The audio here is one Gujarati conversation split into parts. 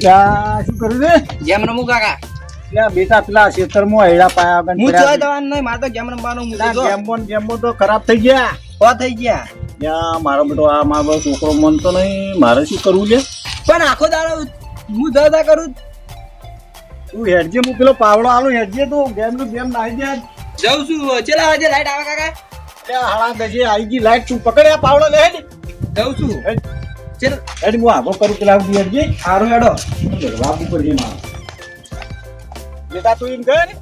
ત્યાં શું કર્યું રે? ગેમ રમું કાકા. ત્યાં બેટા પેલા ખેતરમાં હેડા પાયા વગર હું પડ્યા જોઈ છે. દવાનું નહીં, મારે તો ગેમ રમવાનું. હું ના, તો ગેમો તો ખરાબ થઈ ગયા. થઈ ગયા. ત્યાં મારો બેટો આ મારો છોકરો મનતો નહીં, મારે શું કરવું છે? પણ આખો દાડો હું દાદા કરું. તું હેડજે, હું પેલો પાવડો આલો હેડજે, તો ગેમનું ગેમ નાઈ દે. જાઉં છું. ચલા આજે લાઈટ આવે કાકા. ત્યાં હાડા ગજે આવી ગઈ લાઈટ, તું પકડે આ પાવડો લે હેડ. જાઉં છું. હેડ. ચલ હેડ, હું આગો કરું પેલા ઉડી હેડજે. સારું હેડો. વાપ ઉપર જે મારો બેટા તું એમ કહે ને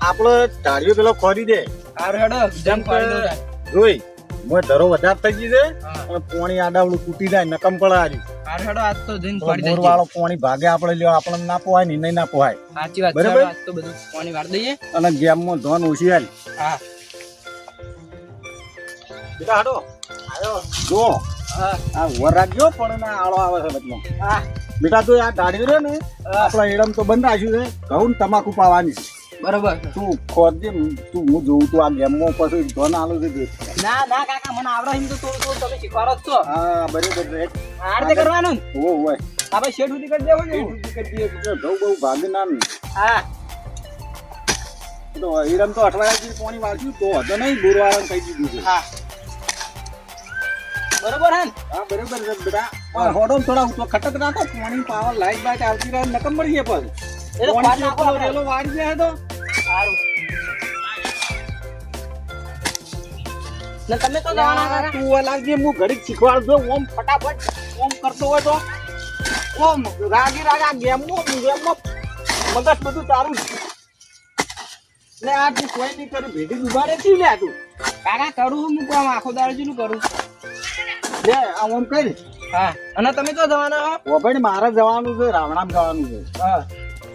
આપણો ઢાળિયો પેલો ખોરી દે. સારું હેડો. જમ પાડી દો. જોઈ મોય ધરો વધારે થઈ ગઈ છે હા. અને પોણી આડાવડું તૂટી જાય નકમ પડે આજુ. સારું હેડો. આજ તો જઈને બોર પાડી દઈએ. વાળો પોણી ભાગે આપણે લ્યો, આપણને ના પોહાય ને નહીં ના પોહાય. સાચી વાત છે. બરાબર? આજ તો બધું પાણી વાળી દઈએ. અને ગેમમાં ધોન ઓછી આલી. હા બેટા હાડો આયો જો હા આ વર રાખજો પણ ના આળો આવે છે બદલો. હા. બેટા તો આ ઢાળ્યો રે ને આપણા એડમ તો બંધ રાખ્યું છે, ઘઉં ને તમાકુ પાવાની છે. બરોબર. તું ખોદજે, તું હું જોઉં તું આ ગેમમાં પછી ધોન આલું છે દેખ. ના ના કાકા, મને આવડે એમ તો થોડું થોડું તમે શીખવાડો જ છો. હા બરાબર છે. આ રીતે કરવાનું ને? હોય આપણે શેઠ સુધી કરી દેવું ને. ઘઉં બહુ ભાગે ના ને. હા તો હીરમ તો અઠવાડિયા પાણી વાળ્યું તો હતો નહીં, બોરવાળાને કહી દીધું છે. હા બરોબર હે ને? હા બરાબર છે બેટા. પણ હોડો ને થોડા ઊંચો ખટક નાખો, પાણી પાવર લાઈટ બાઈટ આવતી રહે નકમ મળી જાય પછી. એ તો પાણી પાણી નાખો પેલો આપણે. રેલો વાળી જાય તો સારું. ને તમે તો જવાના કાકા? તું હોય લાગજે, હું ઘડીક શીખવાડજો. ઓમ ફટાફટ ઓમ કરતો હોય તો ઓમ રાગી રાગા ગેમમાં મગજ બધું તારું છે. ને આ તું કોઈ નહીં કરે ભેટી ઉભા રે લે તું. કાકા કરું હું કામ આખો દાડો જેટલું કરું. લે આ ઓમ કરી. હા. અને તમે તો જવાના હો? ઓ ભાઈ મારે જવાનું છે, રાવણામ જવાનું છે. હા.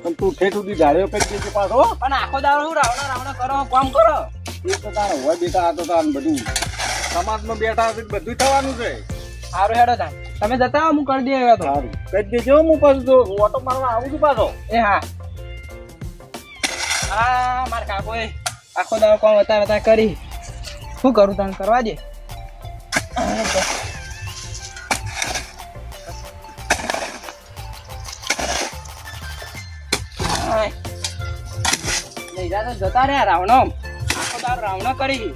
પણ તું ઠેઠ સુધી જાળ્યો કરી દેજે પાછો. પણ આખો દાડો હું રાવણા રાવણા કરો, કામ કરો. એ તો તારે હોય બેટા, આ તો તાર બધું સમાજમાં બેઠા છે બધું થવાનું છે. સારું હેડો તાન. તમે જતા હો, હું કરી દે હવે તો. સારું કરી દેજો, હું પાછું તો ઓટો મારવા આવું છું પાછો. એ હા. હા માર કાકોએ આખો દાડો કામ વતા કરી. શું કરું તાન, કરવા દે. જતા રહ્યા રાવણો. આખો દાડો રાવણો કરી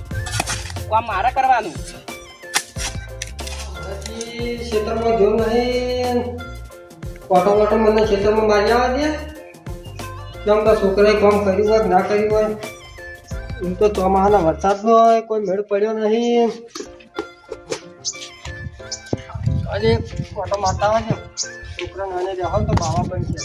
કામ મારે કરવાનું. ખેતરમાં જો નહીં ઓટો મને ખેતરમાં મારી આવવા દે. જેમ તો છોકરાએ કામ કર્યું હોય ના કર્યું હોય, એમ તો ચોમાસાના વરસાદનો હોય કોઈ મેળ પડ્યો નહીં. આજે ઓટો મારતા હોય છે છોકરા નાને રહો તો બાવા બનશે.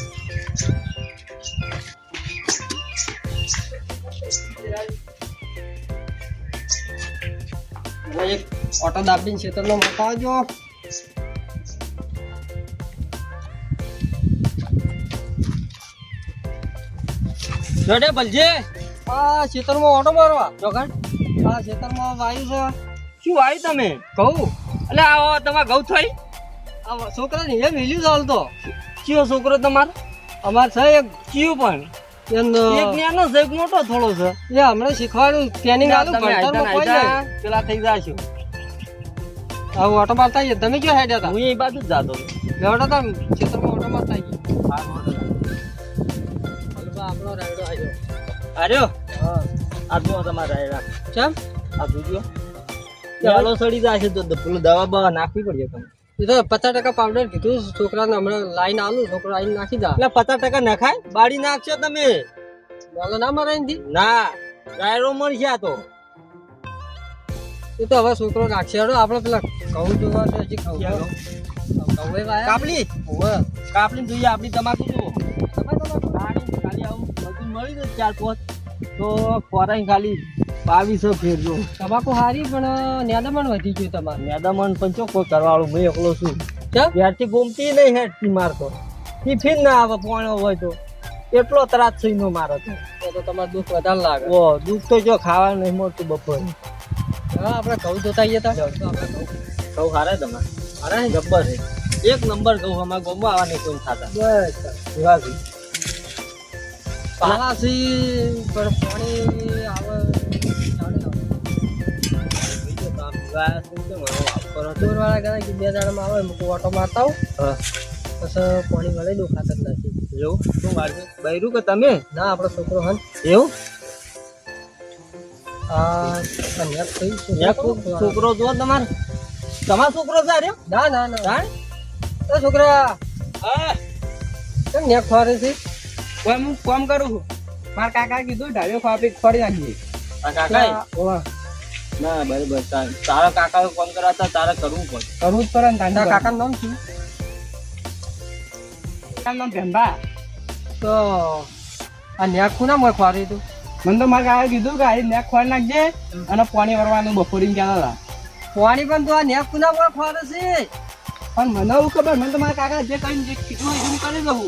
એક ઓટો દાબીને ખેતરમાં મારતા આવજો. જોડે બલજે. આ ખેતરમાં ઓટો મારવા જોગણ. આ ખેતરમાં વાયુ છે. શું વાયું તમે? કહું એટલે આવો તમારે ઘઉં થઈ? આ છોકરાને એ મિલ્યું ચાલતો. કયો છોકરો તમારો? અમારે છે એક કયું પણ? એનો એક નાનો છે, એક મોટો થોડો છે. એ હમણાં શીખવાડ્યું ટ્રેનિંગ આલું તમે ભણતરમાં કોઈ નહીં. પેલા થઈ જાશો. હવે ઓટો મારતા આવીએ. તમે ક્યાં હેડ્યા હતા? હું એ બાજુ જ જાતો. બેવડો હતા ખેતરમાં ઓટો મારતા આવીએ. આપણો રાયડો આવ્યો. આર્યો હા આ જો તમારે રાયડા. કેમ? આ જોજો ચાલો સડી જશે તો પેલું દવા બવા નાખવી પડશે તમે. એ તો 50% પાવડર કીધું છોકરાને હમણાં લાઈન આલું છોકરો આવીને નાખી દા. એટલે 50% નખાય? બાળી નાખશો તમે? બોલો ના મારે એનથી. ના રાયડો મળશે આ તો. એ તો હવે છોકરો નાખશે. હેડો આપણે પેલા ઘઉં જોવા તો હજી ઘઉં ઘઉં વાયા. કાપલી હોવે. કાપલી જોઈએ આપણી તમાકુ જુઓ. ખાલી આવું બધું મળી જાય 4-5 તો ખોરાઈ ખાલી 2200 ફેરજો. તમાકુ હારી પણ નેદામણ વધી ગયું તમારે. મેદામણ પણ ચોખ્ખો કરવાળું મેં એકલો છું. કેમ? ત્યારથી ગોમતી નહીં હેઠથી મારતો. ટિફિન ના આવે પોણો હોય તો એટલો ત્રાસ થઈને મારો તો. તો તમારે દુઃખ વધારે લાગે. ઓ દુઃખ તો જો ખાવાનું નહીં મળતું બપોરે. હા આપણે ઘઉં જોતા આવીએ તા. ઘઉં હારા તમારે? હારા ને જબ્બર છે. એક નંબર ઘઉં અમારે ગોમવા આવવા નહીં કોઈ ખાતા. બસ શિવાજી પાલાથી પણ પાણી આવે દૂરવાળા કહે કે 2 દાડામાં આવે ઓટો મારતા આવું. પછી પાણી વળે દો ખાતર નાખી. એવું શું મારશે બૈરું કે તમે ના આપણો છોકરો હન એવું આ નેક થઈ છોકરો જો તમારો છોકરો છે અરે ના ના ના જાણ એ છોકરા હા કેમ નેક ફારે છે? કોઈ હું કામ કરું છું મારા કાકા કીધું ઢાળીઓ ફરી નાખીએ. આ કાકા ઓવા ના બરાબર તારા કાકા ફોન કરાતા તારે કરવું પડે કરવું જ પડે ને તારા કાકા કાકાનું નામ શું? નામ ભેંબા. તો આ નેક શું નામ હોય ફારે તું? મને તો મારા કાકા કીધું કે આ નેક ખોરી નાખજે અને પાણી વરવાનું બપોરી કહેતા હતા. પાણી પણ તો આ નેક શું નામ હોય ફારે છે? પણ મને એવું ખબર મને તો મારા કાકા જે કઈ જે કીધું હોય એ હું કરી દઉં.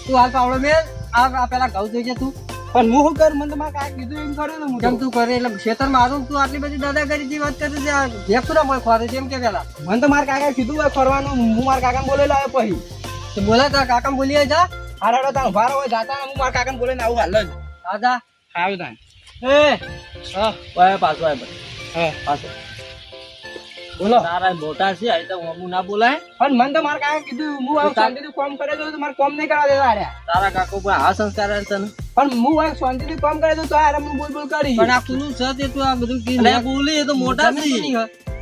તું હાલ પાવડો મેલ આ પેલા ઘઉં જોઈ છે તું પણ હું શું કરું મને તો મારા કાકા કીધું એમ કરી દઉં. કેમ તું કરે એટલે ખેતર મારું તું આટલી બધી દાદાગીરી વાત કરે છે? આ નેક શું નામ હોય ફારે છે એમ કે પેલા મને તો મારા કાકા કીધું હોય ફરવાનું હું મારા કાકાને બોલેલો આવ્યો પછી. તો બોલા તારા કાકા બોલીએ જા હારાડો તાર ઉભા હોય જાતા હું મારા કાકાને બોલીને આવું હાલ જ. આજા આવ્યું તાન. એ હા ભાઈ પાછો આય હા પાછો બોલો. તારા મોટા છે આ તો હું ના બોલાય પણ મને તો મારા કાકા કીધું હું આવું શાંતિથી કામ કરે તો મારે કામ નહીં કરવા દેતા હાર્યા. તારા કાકો પર આ સંસ્કાર છે ને પણ હું આવું શાંતિથી કામ કરે તો હારે હું બોલ બોલ કરી. પણ આ કુનું છે તે તું આ બધું કી અરે બોલી એ તો મોટા છે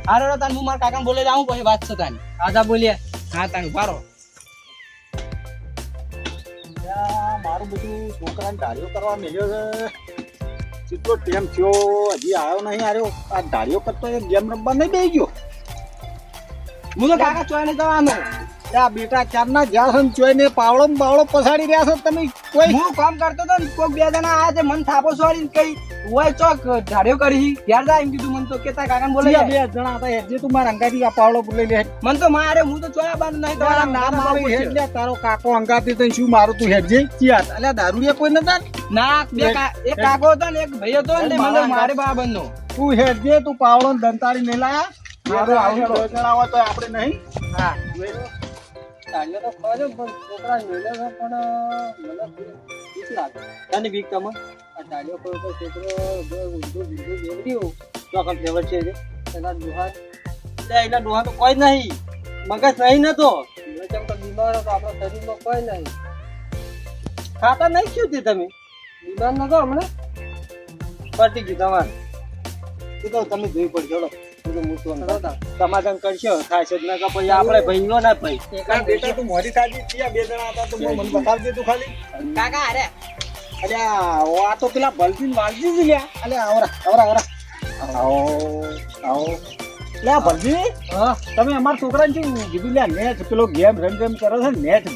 હારાડો તાન હું મારા કાકાને બોલે જાઉં પછી વાત છે તાન. આજા બોલીએ હા તાન ઉભા રહો. મારું બધું છોકરાને ધારીઓ કરવા મળ્યો છે. કેટલો ટાઈમ થયો હજી આવ્યો નહીં. આવ્યો આ ધારીઓ કરતો ગેમ રમવા નહીં બેસી ગયો. હું તો કાકા ચોય નહીં જવાનો. આ બેટા ચારના જ્યાં છે ચોય ને પાવડો ને બાવડો પસાડી રહ્યા છો તમે. કોઈ હું કામ કરતો હતો ને કોઈ બે જણા આયા છે મને થાપો સોરી કઈ હોય ચોક ધારીઓ કરી ઘેર જા એમ કીધું. મને તો કેતા કાકાને બોલે બે જણા હતા જે તું મારા અંગાથી આ પાવડો લઈ લે. મને તો મારે હું તો ચોયા બાંધ નહીં તમારા નામ આવી હેડ લે. તારો કાકો અંગાથી તો શું મારું તું હેડજે ચિયાત. અલ્યા દારૂડિયા કોઈ નતા ના એક કાકો હતો ને એક ભાઈ હતો ને મને મારે બાબંધનો. તું હેડજે તું પાવડો ને દંતાળી નહીં લાયા. મારું આવું જણાવો તો આપણે નહીં. હા ધાડીઓ તો ખરો પણ છોકરા મેલે છે પણ મને બીક લાગે. તને બીક તમે આ ધાડીઓ કોઈ છોકરો ઊંધું બેવડ્યું ચોકન ફેવર છે એના દુહાર એના ડોહા તો કોઈ નહીં મગજ નહીં નતો કેમ તો બીમાર હતો આપણા શરીરમાં કોઈ નહીં. ખાતા નહીં શું તે તમે બીમાર નતો હમણાં પટી ગયું તમારે એ તો તમે જોઈ પડશો સમાધાન કરશો થાય છે ના પછી આપણે ભાઈઓ ના ભાઈ બેટા તું મોડી સાજી થયા બે જણા હતા તો મને બતાવજે તું ખાલી. કાકા અરે અલ્યા આ તો પેલા ભલજી ને વાલજી જ લ્યા. અલ્યા આવરા આવો આવો લ્યા ભલજી. હા તમે અમારા છોકરાને શું કીધું લ્યા નેટ પેલો ગેમ રમ કરો છે નેટ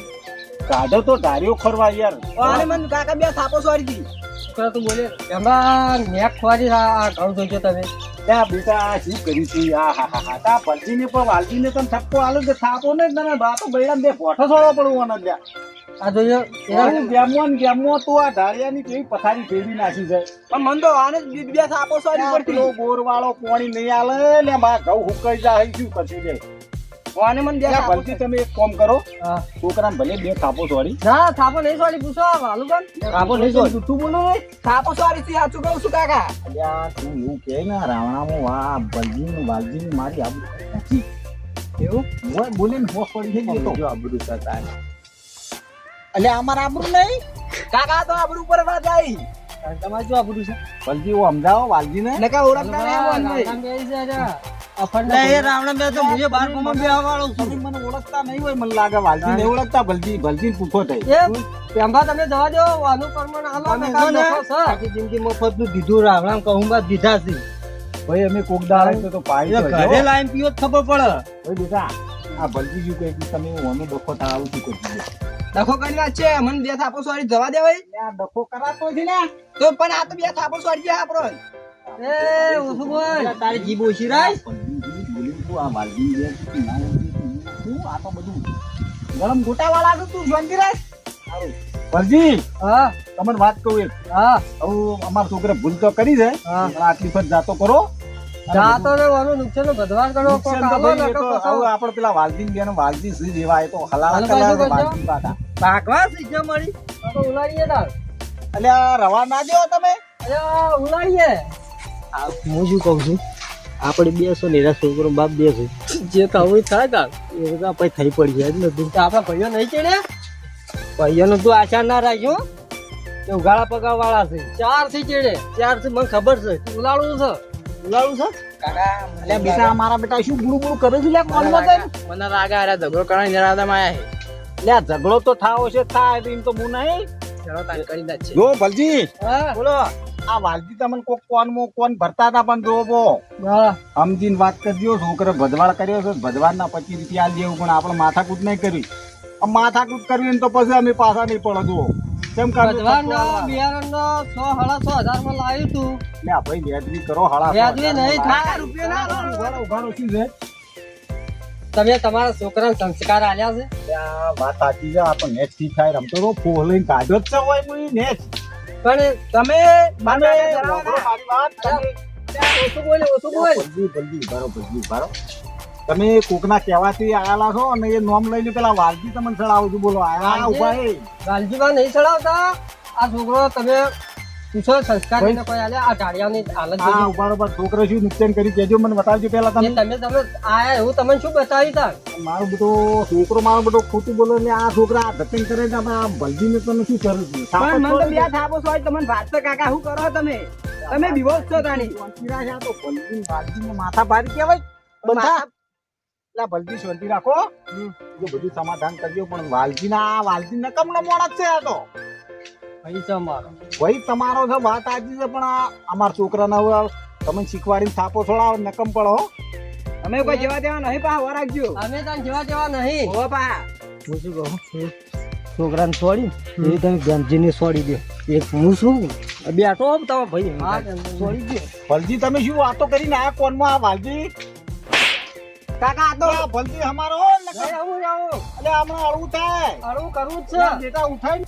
કાઢો તો ધાર્યો ખરવા યાર. અને મને કાકા બે થાપો સોરી દી. છોકરા તું બોલે એમાં નેક ખવારી આ ઘઉં જોઈજો તમે. ત્યાં બેટા શું કર્યું તું? આ હા હા હા તા ભલજી ને પણ વાલજી ને તમે થપ્પો આલો કે થાપો ને તને બા તો બૈડા બે ફોટો છોડવો પડવાનો ત્યાં. આ જોયો ગેમો તો આ ધારિયાની કેવી પથારી ફેરવી નાખી છે. પણ મન તો આને બે થાપો સોરી પડતી. બોર વાળો પાણી નહીં આલે ને બા ઘઉં હુકાઈ જાય શું કરશું લે. આને મને બે ભલજી તમે એક કામ કરો હા છોકરાને ભલે બે થાપો સોરી. ના થાપો નહીં સોરી પૂછો હાલું પણ થાપો નહીં સોરી જૂઠું બોલો ને. થાપો સોરી થી સાચું કહું છું કાકા. અલ્યા તું એવું કે ને રાવણામાં વાહ ભલજી ને વાલજી ને મારી આબરૂ એવું મોય બોલે ને હોશ પડી છે તો આબરૂ થતા. અલ્યા અમાર આબરૂ નહીં કાકા તો આબરૂ પર વાત આવી. તમારે જો આબરૂ છે ભલજી ઓ સમજાવો વાલજી ને નકા ઓળખતા નહીં રાવણ બે તો મુજે બાર કોમા બે વાળો તમે મને ઓળખતા નહીં હોય મને લાગે વાલજી ને ઓળખતા ભલજી પૂછો થઈ. પેમ્બા તમે જવા દો વાનું પરમાણ હાલો તમે જો ને આખી જિંદગી મફત નું દીધું રાવણ કહું બા દીધા છે ભાઈ અમે કોક દાડે તો પાઈ ઘરે લાઈન પીઓ ખબર પડે. ભાઈ બેટા આ ભલજી ju કે તમે ઓનો ડખો થાવું શું કરજો. ડખો કરી વાત છે મને બે થાપો સોરી જવા દે ભાઈ. આ ડખો કરાતો છે ને તો પણ આ તો બે થાપો સોરી છે આપણો. એ ઓછું બોલ તારી જીભ ઓછી રાય આ વાલજી જે શું આ તો બધું ગરમ ગોટા વાળા તું શાંતિ રાખ. ભલજી હા તમને વાત કહું એક. હા હવે અમારા છોકરા ભૂલ તો કરી છે હા આટલી ફર જાતો કરો. જાતો ને વાનું નુકસાન ભદવાર કરો નુકસાન તો ભાઈ એ તો હવે આપણે પેલા વાલજી બેન વાલજી સી જેવા એ તો હલાવા કલાવા વાલજી પાટા ભાગવા સીધા મળી તો ઉલાડીએ દાળ. એટલે આ રવા ના દેવો તમે. અરે ઉલાડીએ હું શું કહું છું આપણે બેસો ને એના છોકરો બાપ બેસે જે થવું થાય તાર એ બધા પછી થઈ પડી જાય જ નથી. તો આપણા ભાઈઓ નહીં ચડ્યા? ભાઈઓનો તું આચાર ના રાખ્યો એ ઉગાડા પગાર વાળા છે. 4 થી ચડે. 4 થી મને ખબર છે. ઉલાળું છે. ઉલાળું છે કાકા અલ્યા બેટા મારા બેટા શું ગુડું ગુડું કરે છે લે કોણ બતાય મને રાગા આરે ઝઘડો કરવાની નિરાદામાં આયા લે ઝઘડો તો થાવ છે થાય એમ તો હું નહીં ચલો તાર કરી દે છે. જો ભલજી હા. બોલો આ વાલજી તમને કોણ ભરતા હતા પણ જો બો હા. સમજીને વાત કરજો છોકરો ભજવાડ કર્યો છે ભજવાડના 25 રૂપિયા આલ દેવું પણ આપણે માથાકૂટ નહીં કરી માથાકૂટ કરવી ને તો પછી અમે પાછા નહીં પડો જુઓ કેમ ભજવાનનો બિયારણનો 6,500 માં લાવ્યું તું. લે ભાઈ વ્યાજબી કરો હાળા વ્યાજબી નહીં થાય. લાખ રૂપિયા ના ઉભારો ઉભારો શું છે તમે તમારા છોકરાને સંસ્કાર આલ્યા છે? આ વાત સાચી છે આ તો નેચ થી થાય રમતો રો ફોહ લઈને કાઢ્યો જ છે હોય મુઈ નેચ પણ તમે મને જણાવો ને. મારી વાત તમે ઓછું બોલે, ઓછું બોલ. જલ્દી ઉભારો તમે કોકના કહેવાથી આયેલા છો અને એ નોમ લઈને પેલા વાલજી તમને ચડાવું છું બોલો આયા ઉભા એ વાલજીમાં નહીં ચડાવતા. આ છોકરો તમે પૂછો સંસ્કાર એને કોઈ આલ્યા? આ ઢાળિયાની હાલત હા જોજો. ઉભા છોકરો શું નુકસાન કરી કેજો મને બતાવજો પેલા એ તમે તમે આયા એવું તમને શું બતાવ્યું તાર? મારો બધો છોકરો મારો બધો ખોટું બોલે ને આ છોકરા આ ધતન કરે છે આ ભલજીને તમે શું કરું છું પણ મને તો બે થાપો છો તમને વાત તો કાકા શું કરો તમે તમે વિવોશ છો તાણી તો ભલજી વાલજીને માથા ભારી કહેવાય બંધા એટલે ભલજી શાંતિ રાખો જો બધું સમાધાન કરજો પણ વાલજી નકમ નો મોણ જ છે આ તો પૈસા મારો. ભાઈ તમારો છે વાત આજી છે પણ આ અમારા છોકરાને હવે તમે શીખવાડીને થાપો છોડાવો નકમ પડો અમે કોઈ જેવા તેવા નહીં પા હવા રાખજો અમે તાન જેવા જેવા નહીં. હો પા હું શું કહું છોકરાને છોડી એ તમે બેનજીને છોડી દો એક હું શું બેઠો હોઉં તમારા ભાઈ હા, છોડી દો ભલજી તમે શું વાતો કરીને આ કોનમાં આ વાલજી કાકા આ તો આ ભલજી અમારો નકમ નહીં, આવું જ આવું. એટલે હમણાં અળવું થાય આવું કરવું જ લે, છે. બેટા ઉઠાઈ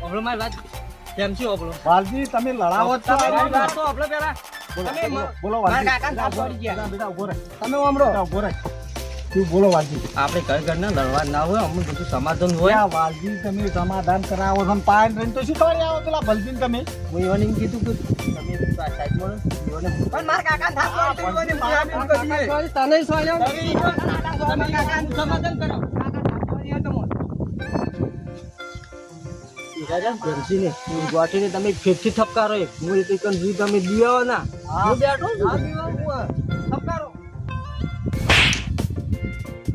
ઓબળો મારી વાત કેમ છે ઓબળો વાલજી તમે લડાવો જ છો મારી વાત તો આપણે પેલા બોલો મારા વાલજી કાકાને થાપ છોડી ગયા. બેટા ઉભો રહે તમે આમરો બેટા ઉભો રહે તું બોલો વાલજી આપણે ઘર ઘરના લડવા ના હોય અમુક બધું સમાધાન હોય આ વાલજી તમે સમાધાન કરાવો છો ને પાયન રહીને તો શું કરી આવો પેલા ભલજીને તમે હું એવાને એમ કીધું કે તમે સાઈડમાં રહો, એવાને પણ મારા કાકાને થાપ છોડી દીધો ને મારા બી કરીએ. સોરી, તને સોર્યો. તમે કાકાનું સમાધાન કરો કાકા થાપ છોડી હતો મોં. બેનજીને ગોઠીને તમે ફેરથી ઠપકારો એક હું એક જુ તમે દિયો ના હું બેઠો છું. આ દીવા હું, ઠપકારો.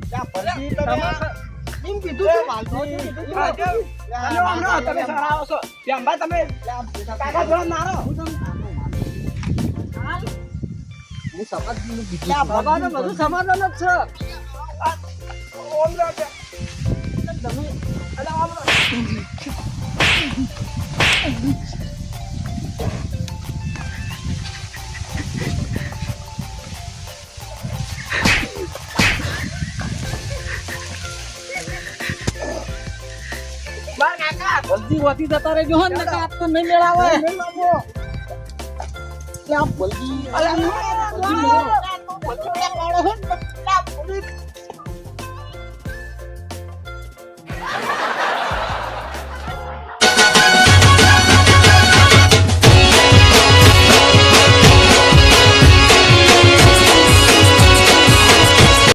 ત્યાં ભલજી તમે એમ કીધું એ છે. વાલજી તમે આમરો, તમે સરાવો છો પ્યાંબા તમે કાકા જોડે મારો હું સમાજનું કીધું ત્યાં છું. બાબાને બધું સમાધાન જ છે. મારા કાકા ભલજી વધી જતા રહેજો હો ને આપ તો નહીં મેળાવે ત્યાં ભલજી અલા, ભલજી